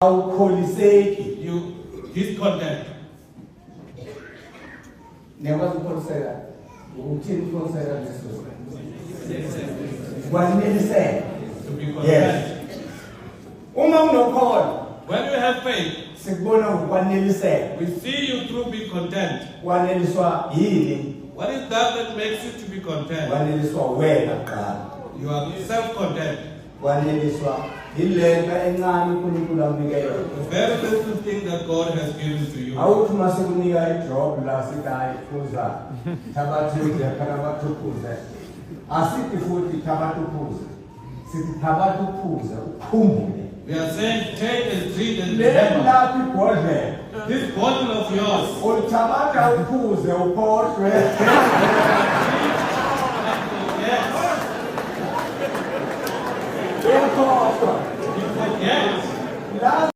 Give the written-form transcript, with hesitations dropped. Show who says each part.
Speaker 1: awukholiseki
Speaker 2: You discontent.
Speaker 1: niyakwazi ukukholiseka ukuthini ukukholiseka leso kwaneliseka
Speaker 2: To be
Speaker 1: yes
Speaker 2: content.
Speaker 1: uma unokhona
Speaker 2: When you have faith,
Speaker 1: sikubona ngokwaneliseka
Speaker 2: we see you through being content.
Speaker 1: kwaneliswa yini
Speaker 2: What is that makes you to be content?
Speaker 1: kwaneliswa wena kuqala
Speaker 2: You are self-content.
Speaker 1: kwaneliswa ilento encane uNkulunkulu amnike yona
Speaker 2: The very little thing that God has given to you.
Speaker 1: awuthi masekunika ijob la sithi hayi phuza thabathuze phela bathuphuze asithi futhi thabathuphuze sithi thabathuphuze ukhumbule
Speaker 2: We are saying, take and drink and
Speaker 1: le
Speaker 2: remember.
Speaker 1: lapha ibhodlela
Speaker 2: This bottle of yours,
Speaker 1: ulithabatha uphuze ukhohlwe
Speaker 2: yes,
Speaker 1: ukhohlwa
Speaker 2: you forget.
Speaker 1: la